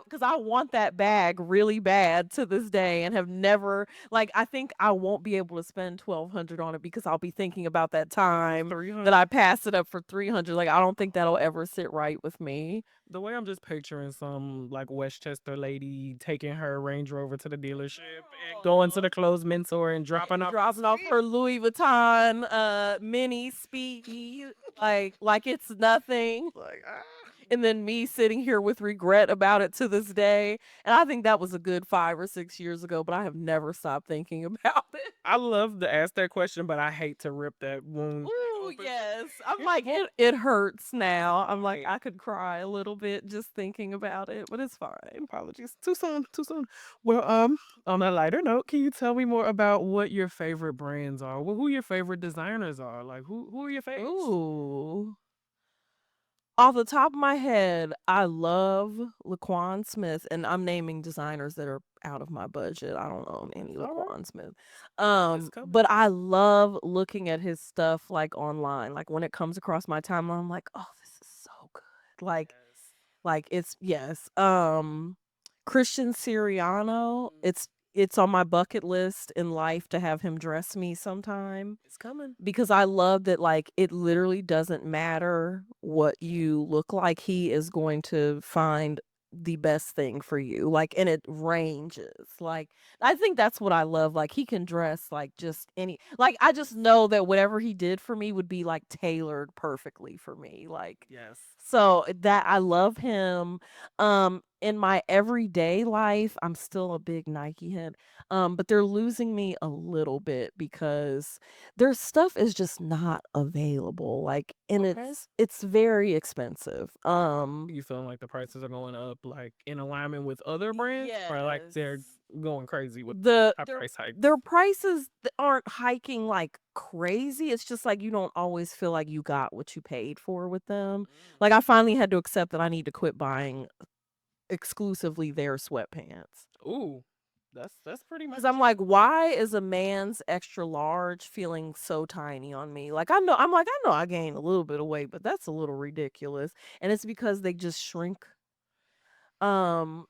because I want that bag really bad to this day and have never I think I won't be able to spend 1,200 on it because I'll be thinking about that It was time that 300. I passed it up for 300, I don't think that'll ever sit right with me. The way I'm just picturing some like Westchester lady taking her Range Rover to the dealership and going to Aw. the clothes mentor and Yeah, dropping off the dropping off speed. her Louis Vuitton, mini Speedy, like it's nothing, Like, and then me sitting here with regret about it to this day, and I think that was a good 5 or 6 years ago, but I have never stopped thinking about it. I love to ask that question, but I hate to rip that wound back Ooh, open. yes. I'm It's like, more it hurts now. I'm like, right. I could cry a little bit just thinking about it, but it's fine. Apologies. Too soon. Too soon. Well, on a lighter note, can you tell me more about what your favorite brands are? Who your favorite designers are? Like who are your faves? Ooh. Off the top of my head, I love Laquan Smith, and I'm naming designers that are out of my budget. I don't own any All right. Laquan Smith. It's coming. But I love looking at his stuff online. Like when it comes across my timeline, I'm like, oh, this is so good. Yes. It's yes. Christian Siriano, Mm, it's on my bucket list in life to have him dress me sometime it's coming. because I love that, it literally doesn't matter what you look like, he is going to find the best thing for you, and it ranges, I think that's what I love, he can dress, just I just know that whatever he did for me would be, tailored perfectly for me, Yes. so that I love him. In my everyday life, I'm still a big Nike head, but they're losing me a little bit because their stuff is just not available, and Okay. it's very expensive. You feeling like the prices are going up like in alignment with other brands or like Yes. they're going crazy with The high price their hikes? prices aren't hiking like crazy. It's just you don't always feel like you got what you paid for with them. Mm. I finally had to accept that I need to quit buying exclusively their sweatpants. Ooh, that's pretty 'Cause I'm much. like, "Why is a man's extra large feeling so tiny on me?" I know I gained a little bit of weight, but that's a little ridiculous, and it's because they just shrink.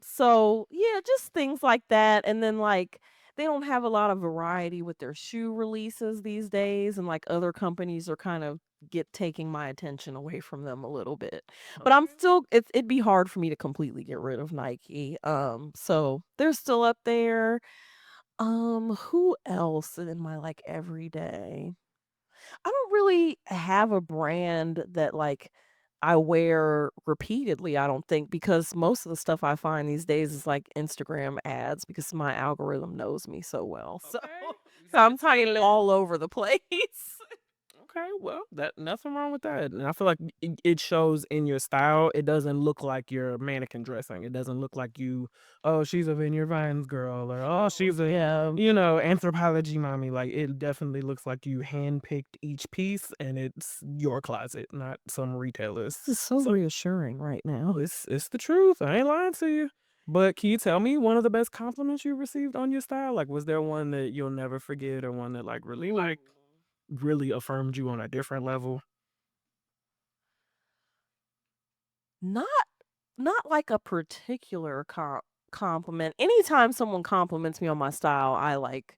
So, yeah, just things like that, and then, they don't have a lot of variety with their shoe releases these days, and, other companies are kind of get taking my attention away from them a little bit. But I'm Okay. still it'd be hard for me to completely get rid of Nike, so they're still up there. Who else in my, everyday? I don't really have a brand that, I wear repeatedly, I don't think, because most of the stuff I find these days is like Instagram ads because my algorithm knows me so well. So, Okay. so I'm finding it all over the place. Okay, well, that nothing wrong with that, and I feel like it shows in your style. It doesn't look like you're mannequin dressing. It doesn't look like you, "Oh, she's a Vineyard Vines girl," or, "Oh, Oh, she's a, yeah. Anthropology mommy." Like, it definitely looks like you handpicked each piece, and it's your closet, not some retailer's. This is so So, reassuring right now. it's the truth. I ain't lying to you. But can you tell me one of the best compliments you received on your style? Like, was there one that you'll never forget or one that, like, really affirmed you on a different level? Not not like a particular compliment. Anytime someone compliments me on my style, I like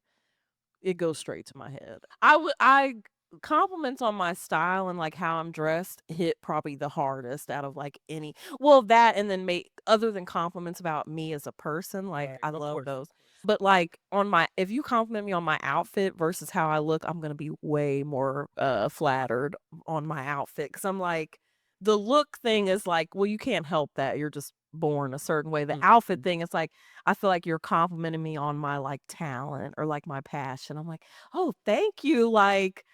it goes straight to my head. I compliments on my style and, like, how I'm dressed hit probably the hardest out of, like, any well, that and then make other than compliments about me as a person, like, Right, I of love course, those. of course. But, like, on my if you compliment me on my outfit versus how I look, I'm gonna be way more, flattered on my outfit because 'cause I'm like the look thing is like, well, you can't help that, you're just born a certain way. The outfit Mhm. thing is like, I feel like you're complimenting me on my, like, talent or, like, my passion. I'm like, "Oh, thank you." Like,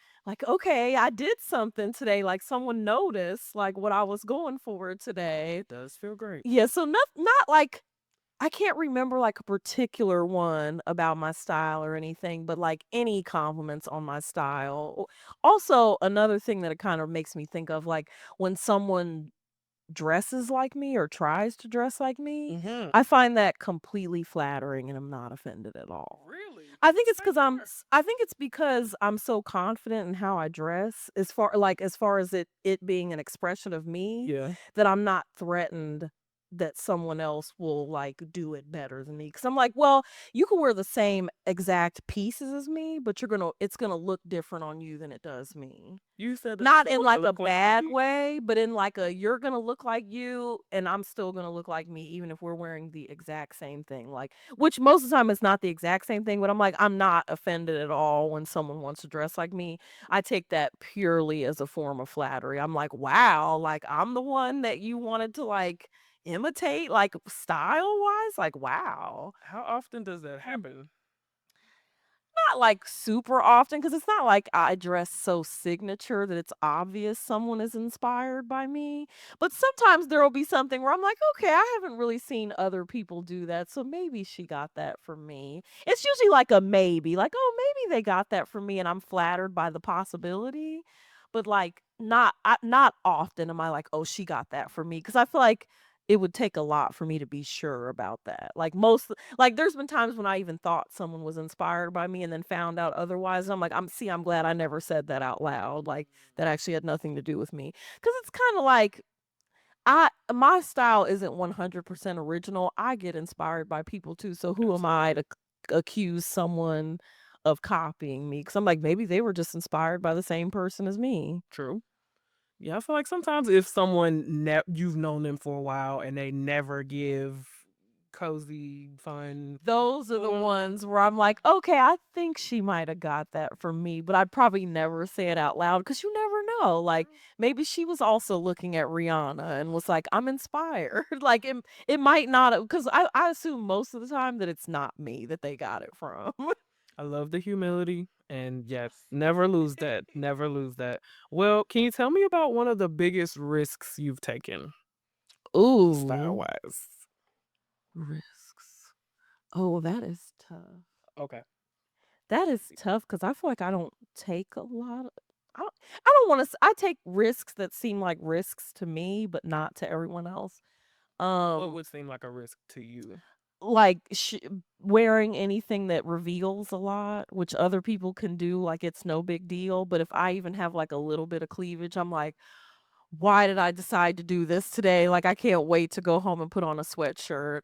"Okay, I did something today." Like, someone noticed, like, what I was going for today. It does feel great. Yeah, so not like I can't remember, like, a particular one about my style or anything, but, like, any compliments on my style. Also, another thing that it kind of makes me think of, like, when someone dresses like me or tries to dress like me, Mhm. I find that completely flattering and I'm not offended at all. Really? I think it's Say 'cause more. I think it's because I'm so confident in how I dress as far as it being an expression of me, Yeah. that I'm not threatened that someone else will, like, do it better than me. Because 'Cause I'm like, "Well, you can wear the same exact pieces as me, but it's gonna look different on you than it does me." You said that Not in, someone to like, a look like bad me? way, but in, like, a you're gonna look like you, and I'm still gonna look like me even if we're wearing the exact same thing, like which most of the time it's not the exact same thing, but I'm like, I'm not offended at all when someone wants to dress like me. I take that purely as a form of flattery. I'm like, "Wow, like, I'm the one that you wanted to, like, imitate, like, style-wise? Like, wow." How often does that happen? Not, like, super often, because it's not like I dress so signature that it's obvious someone is inspired by me, but sometimes there'll be something where I'm like, "Okay, I haven't really seen other people do that, so maybe she got that from me." It's usually like a maybe, like, "Oh, maybe they got that from me," and I'm flattered by the possibility, but, like, not often am I like, "Oh, she got that from me," because I feel like it would take a lot for me to be sure about that. Like, there's been times when I even thought someone was inspired by me and then found out otherwise, and I'm like, I'm glad I never said that out loud, like, that actually had nothing to do with me. Because it's kinda like, my style isn't 100% original, I get inspired by people too, so who am I Absolutely. to accuse someone of copying me? Because 'Cause I'm like, maybe they were just inspired by the same person as me. True. Yeah, I feel like sometimes if someone you've known them for a while and they never give cozy, fun, Those are the well, ones where I'm like, "Okay, I think she might have got that from me," but I'd probably never say it out loud because you never know, like, true. maybe she was also looking at Rihanna and was like, "I'm inspired." Like, it might not have, because I assume most of the time that it's not me that they got it from. I love the humility, and yes, never lose that. Never lose that. Well, can you tell me about one of the biggest risks you've taken style Ooh, wise? risks. Oh, that is tough. Okay. That is tough because I feel like I don't take a lot of I don't wanna I take risks that seem like risks to me, but not to everyone else. What Um, would seem like a risk to you? like, wearing anything that reveals a lot, which other people can do, like, it's no big deal, but if I even have, like, a little bit of cleavage, I'm like, why did I decide to do this today? Like, I can't wait to go home and put on a sweatshirt.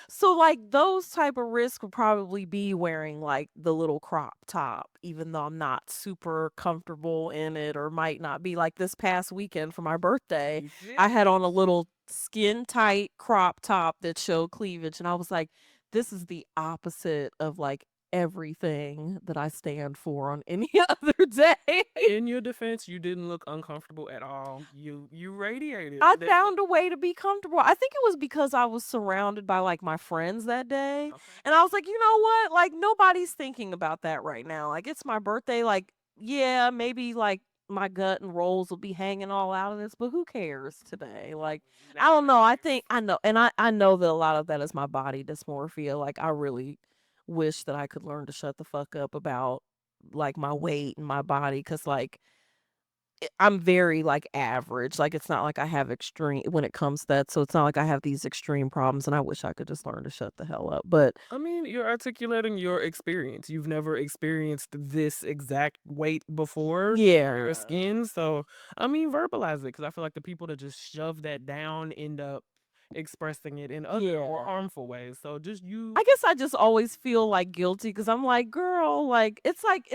So, like, those type of risks would probably be wearing, like, the little crop top, even though I'm not super comfortable in it or might not be. Like, this past weekend for my birthday, You I did had it. on a little skin tight crop top that showed cleavage, and I was like, this is the opposite of, like, everything that I stand for on any other day. In your defense, you didn't look uncomfortable at all. You radiated. I found a way to be comfortable. I think it was because I was surrounded by, like, my friends that day, Okay. and I was like, "You know what? Like, nobody's thinking about that right now. Like, it's my birthday, like, yeah, maybe, like, my gut and rolls will be hanging all out of this, but who cares today?" Like, I don't know, I think I know and I know that a lot of that is my body dysmorphia, like, I really wish that I could learn to shut the fuck up about, like, my weight and my body, because like I'm very, like, average, like, it's not like I have extreme when it comes to that, so it's not like I have these extreme problems, and I wish I could just learn to shut the hell up, but I mean, you're articulating your experience. You've never experienced this exact weight before on your yeah, skin. So, I mean, verbalize it because I feel like the people that just shove that down end up expressing it in other more yeah. harmful ways. So, just you. I guess I just always feel, like, guilty because 'cause I'm like, "Girl," like, it's like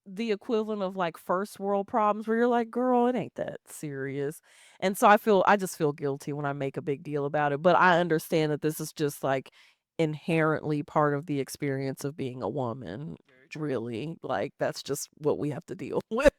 the equivalent of, like, first world problems where you're like, "Girl, it ain't that serious." And so I just feel guilty when I make a big deal about it, but I understand that this is just, like, inherently part of the experience of being a woman, Very true. really, like, that's just what we have to deal with,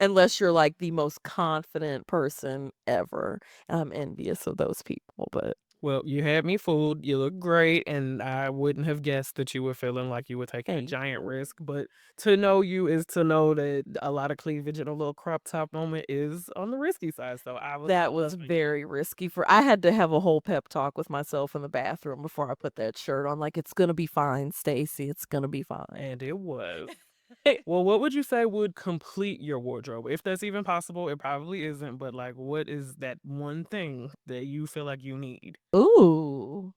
unless you're, like, the most confident person ever, and I'm envious of those people, but Well, you had me fooled. You look great, and I wouldn't have guessed that you were feeling like you were taking a thank giant you. risk. But to know you is to know that a lot of cleavage in a little crop top moment is on the risky side. So I was That was applauding you. very risky for I had to have a whole pep talk with myself in the bathroom before I put that shirt on, like, "It's gonna be fine, Stacy, it's gonna be fine." And it was. Well, what would you say would complete your wardrobe? If that's even possible, it probably isn't, but like what is that one thing that you feel like you need? Ooh,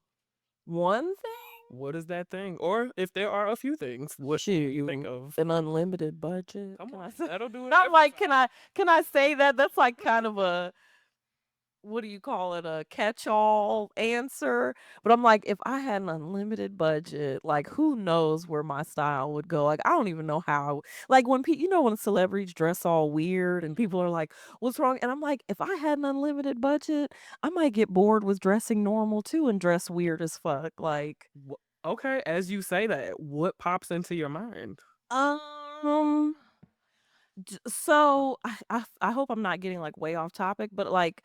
one thing? What is that thing? Or if there are a few things, what can you think Shoot, of? an unlimited budget, Come can on, I say that'll do it I'm every like, time. can I say that? That's like kind of a what do you call it, a catch-all answer, but I'm like, if I had an unlimited budget, like, who knows where my style would go, like, I don't even know how like, when you know, when celebrities dress all weird and people are like, "What's wrong?" And I'm like, if I had an unlimited budget, I might get bored with dressing normal too and dress weird as fuck, like, Okay, as you say that, what pops into your mind? um so I hope I'm not getting, like, way off topic, but, like,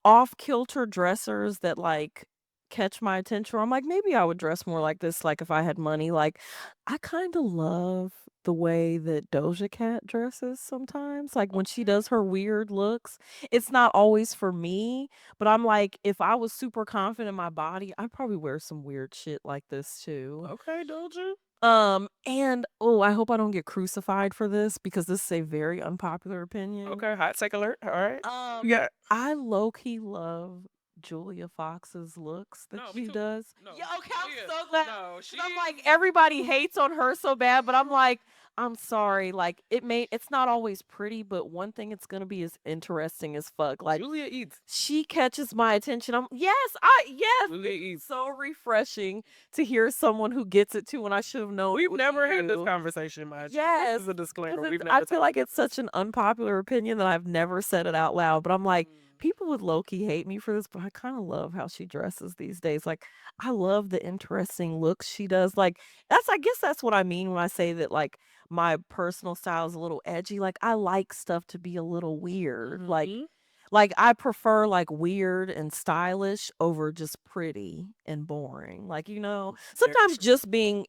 off-kilter dressers that, like, catch my attention, or I'm like, "Maybe I would dress more like this, like, if I had money," like, I kinda love the way that Doja Cat dresses sometimes, like, when she Okay. does her weird looks. It's not always for me, but I'm like, if I was super confident in my body, I'd probably wear some weird shit like this too. Okay, Doja. And oh, I hope I don't get crucified for this because this is a very unpopular opinion. Okay, hot take alert. All right. Um, Yeah. I low key love Julia Fox's looks that No, me she too. does. Yeah, No, okay, I'm Julia. so glad No, because I'm she's like everybody hates on her so bad, but I'm like, I'm sorry, like it's not always pretty, but one thing it's gonna be is interesting as fuck. Like Julia eats. she catches my attention. Yes, Julia it's eats. so refreshing to hear someone who gets it too when I should have known it We've would be never had this you. conversation, mind you. This Yes, is a 'cause disclaimer. it's We've I never feel talked like about it's such an unpopular opinion that I've never said it out loud, but I'm like, this. people would low-key hate me for this, but I kinda love how she dresses these days, like, I love the interesting looks she does, like, I guess that's what I mean when I say that, like, my personal style is a little edgy, like, I like stuff to be a little weird, Mhm. like, I prefer, like, weird and stylish over just pretty and boring, like, Very sometimes true. just being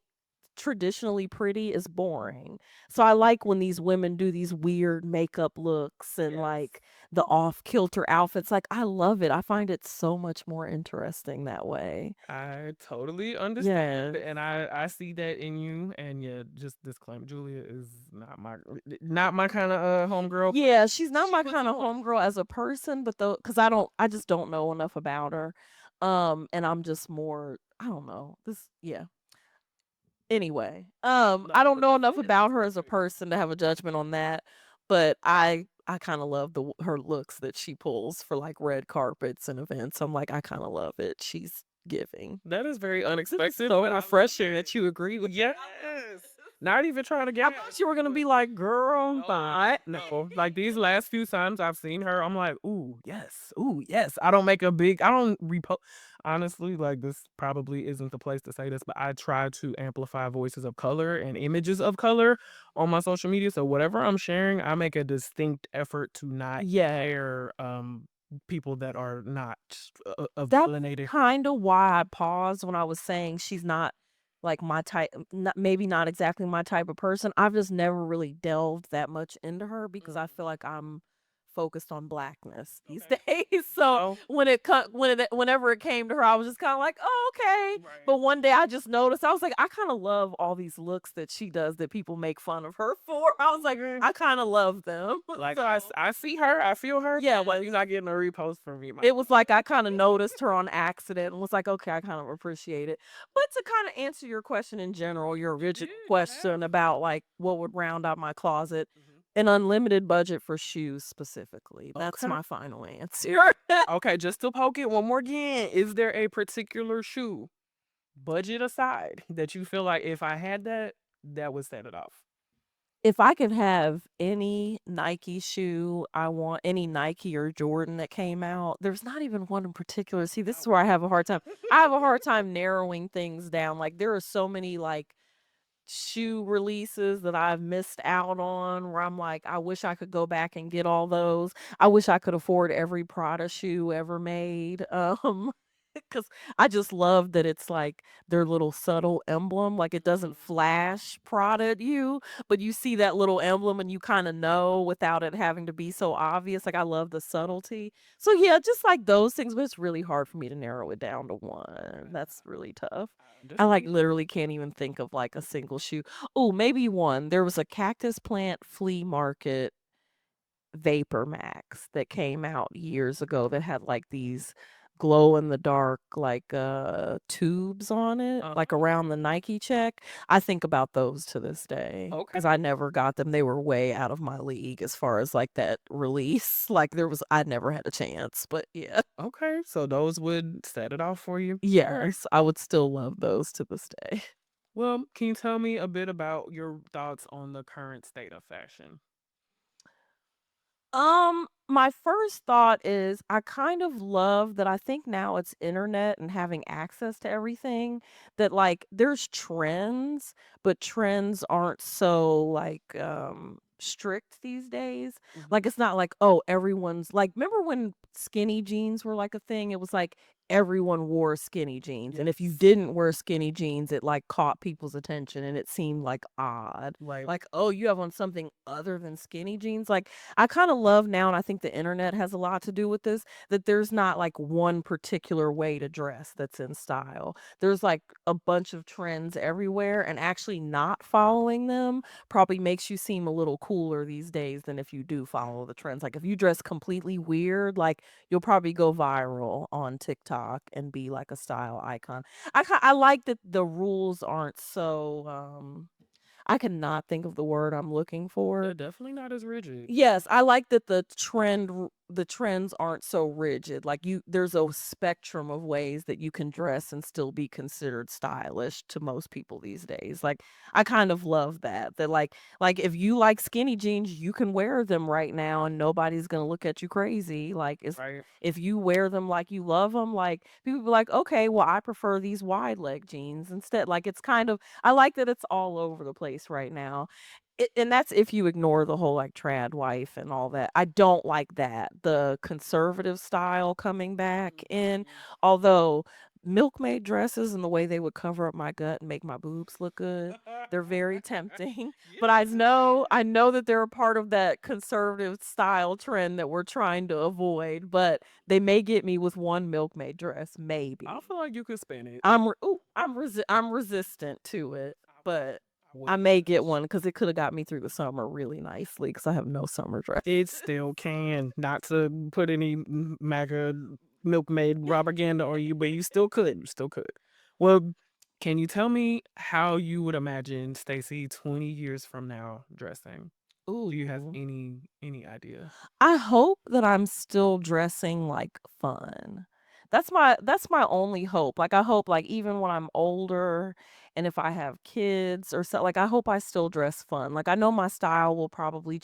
traditionally pretty is boring. So I like when these women do these weird makeup looks and Yes. like the off-kilter outfits. Like I love it. I find it so much more interesting that way. I totally understand, Yeah. and I see that in you. And yeah, just disclaimer: Julia is not my kind of homegirl, but Yeah, she's not she my puts kind it of on. homegirl as a person, but though cuz I just don't know enough about her. And I'm just more I don't know. This yeah. Anyway, No, I don't but know that's enough it. That's about her as a perfect. person to have a judgment on that, but I kinda love her looks that she pulls for, like, red carpets and events. I'm like, I kinda love it. She's giving. That is very This is unexpected, so but I love refreshing it. that you agree with me on Yes. this. Not even trying to I gas, thought you were gonna but be like, "Girl, no, bye." no. Like these last few times I've seen her, I'm like, ooh, yes, ooh, yes. I don't make a big. I don't repost. Honestly, like, this probably isn't the place to say this, but I try to amplify voices of color and images of color on my social media, so whatever I'm sharing, I make a distinct effort to not Yeah. share, people that are not, of That's melanated. kinda why I paused when I was saying she's not, like, my type not maybe not exactly my type of person. I've just never really delved that much into her because I Mhm. feel like I'm focused on blackness these Okay. days. So, Oh, whenever it came to her, I was just kinda like, "Oh, okay." right. But one day I just noticed, I was like, "I kinda love all these looks that she does that people make fun of her for." I was like, Mm. "I kinda love them." Like, So I see her, I feel her, yeah, but you're not getting a repost from me, my it was like I kinda noticed her on accident and was like, "Okay, I kind of appreciate it." But to kinda answer your question in general, your You original did, you question have. about, like, what would round out my closet, Mhm. an unlimited budget for shoes specifically. That's Okay. my final answer. Okay, just to poke it one more again, is there a particular shoe, budget aside, that you feel like if I had that, that would set it off? If I could have any Nike shoe I want, any Nike or Jordan that came out, there's not even one in particular. See, this Not is where I one. have a hard time. I have a hard time narrowing things down. Like, there are so many, like, shoe releases that I've missed out on where I'm like, I wish I could go back and get all those. I wish I could afford every Prada shoe ever made. Because I just love that it's like their little subtle emblem. Like, it doesn't Mhm. flash Prada at you, but you see that little emblem and you kind of know without it having to be so obvious. Like, I love the subtlety. So yeah, just like those things, but it's really hard for me to narrow it down to one. Okay, That's really tough. I I, like, understand. literally can't even think of, like, a single shoe. Oh, maybe one. There was a cactus plant flea market Vapor Max that came out years ago that had, like, these glow in the dark, like, tubes on it, like, Uh-huh. around the Nike check. I think about those to this day Okay, because I never got them. They were way out of my league as far as, like, that release. Like, I never had a chance, but yeah. okay, so those would set it off for you? Alright. Yes, I would still love those to this day. Well, can you tell me a bit about your thoughts on the current state of fashion? My first thought is I kind of love that I think now it's internet and having access to everything that like there's trends, but trends aren't so like strict these days. Mhm. Like it's not like, oh, everyone's like remember when skinny jeans were like a thing? It was like everyone wore skinny jeans. And if you Yes. didn't wear skinny jeans, it like caught people's attention and it seemed like odd. Like, Like, oh, you have on something other than skinny jeans. Like I kinda love now, and I think the internet has a lot to do with this, that there's not, like, one particular way to dress that's in style. There's, like, a bunch of trends everywhere, and actually not following them probably makes you seem a little cooler these days than if you do follow the trends. Like, if you dress completely weird, like, you'll probably go viral on TikTok and be, like, a style icon. I like that the rules aren't so, I cannot think of the word I'm looking they're for. definitely not as rigid. Yes, I like that the trends aren't so rigid, like, there's a spectrum of ways that you can dress and still be considered stylish to most people these days, like, I kind of love that, like, if you like skinny jeans, you can wear them right now and nobody's gonna look at you crazy, like, Right. if you wear them like you love them, like, people be like, "Okay, well, I prefer these wide leg jeans instead," like, it's kind of I like that it's all over the place right now. And that's if you ignore the whole, like, trad wife and all that. I don't like that, the conservative style coming back in, Mhm. although milkmaid dresses and the way they would cover up my gut and make my boobs look good, they're very tempting, but Yes. I know that they're a part of that conservative style trend that we're trying to avoid, but they may get me with one milkmaid dress, I maybe. feel like you could spin it. I'm resistant to it, I but I I wouldn't may get judge. one because it coulda got me through the summer really nicely because I have no summer dresses. It still can, not to put any MAGA milkmaid propaganda on you, but you still could. Well, can you tell me how you would imagine Stacy 20 years from now dressing? Do you have Ooh. any idea? I hope that I'm still dressing, like, fun. That's my only hope, like, I hope, like, even when I'm older and if I have kids or so like, I hope I still dress fun, like, I know my style will probably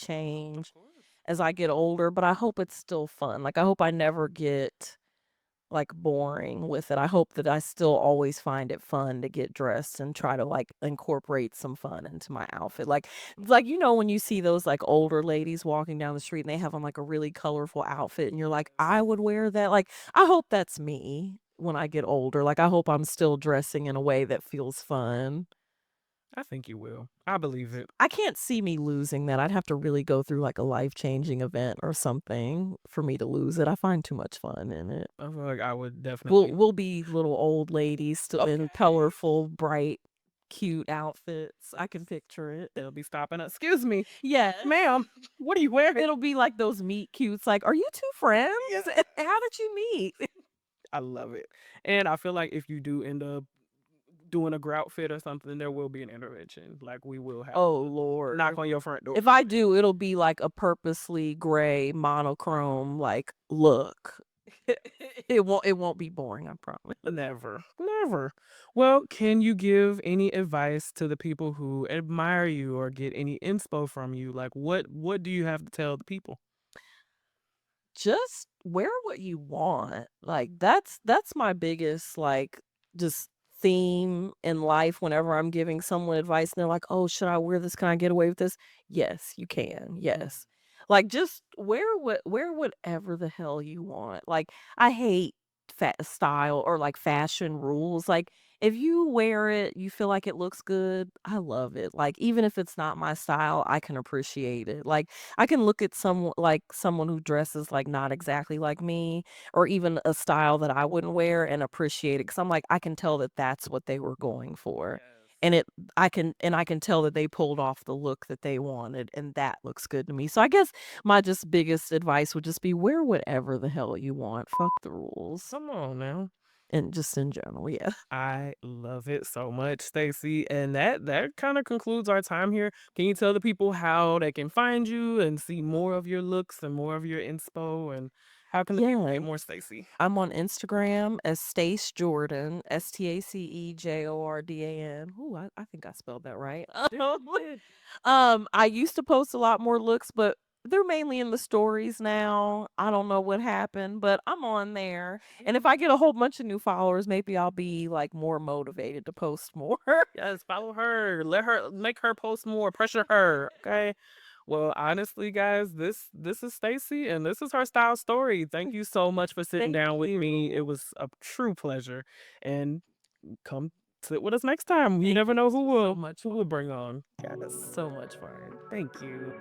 Of change course. as I get older, but I hope it's still fun, like, I hope I never get like, boring with it. I hope that I still always find it fun to get dressed and try to, like, incorporate some fun into my outfit. When you see those, like, older ladies walking down the street and they have on, like, a really colorful outfit and you're like, "I would wear that." Like, I hope that's me when I get older. Like, I hope I'm still dressing in a way that feels fun. I think you will. I believe it. I can't see me losing that. I'd have to really go through, like, a life-changing event or something for me to lose it. I find too much fun in it. I feel like I would We'll definitely. we'll be little old ladies still in Okay. colorful, bright, cute outfits. I can picture it. They'll be stopping us. "Excuse me, Yeah. ma'am, what are you wearing?" It'll be like those meet cutes, like, "Are you 2 friends? Yeah. How did you meet?" I love it. And I feel like if you do end up doing a grout fit or something, there will be an intervention. Like, we will have Oh, to Lord. knock on your front door. If I do, it'll be like a purposely gray monochrome, like, look. It won't be boring, I promise. Never, never. Well, can you give any advice to the people who admire you or get any inspo from you? Like, what do you have to tell the people? Just wear what you want. Like, that's my biggest, like, just theme in life whenever I'm giving someone advice and they're like, "Oh, should I wear this? Can I get away with this?" Yes, you can. Mm. Yes. Like, just wear whatever the hell you want. Like, I hate style or, like, fashion rules. Like, if you wear it, you feel like it looks good, I love it. Like, even if it's not my style, I can appreciate it. Like, I can look at someone who dresses, like, not exactly like me or even a style that I wouldn't wear and appreciate it because 'cause I'm like, I can tell that that's what they were going for. Yes. And I can tell that they pulled off the look that they wanted, and that looks good to me. So I guess my just biggest advice would just be wear whatever the hell you want. Fuck the rules. Come on now. And just in general, yeah. I love it so much, Stacy. And that kind of concludes our time here. Can you tell the people how they can find you and see more of your looks and more of your inspo and how can the people Yeah. get more Stacy? I'm on Instagram as Stace Jordan, StaceJordan. Ooh, I think I spelled that right. Did. I used to post a lot more looks, but they're mainly in the stories now. I don't know what happened, but I'm on there. And if I get a whole bunch of new followers, maybe I'll be like more motivated to post more. Yes, follow her. Let her make her post more. Pressure her. Okay. Well, honestly, guys, this is Stacy and this is her style story. Thank you so much for sitting Thank down with me. It you. was a true pleasure. And come sit with us next time. You Thank never you. know This was so much who fun. will bring on. Yes. So much fun. Thank you.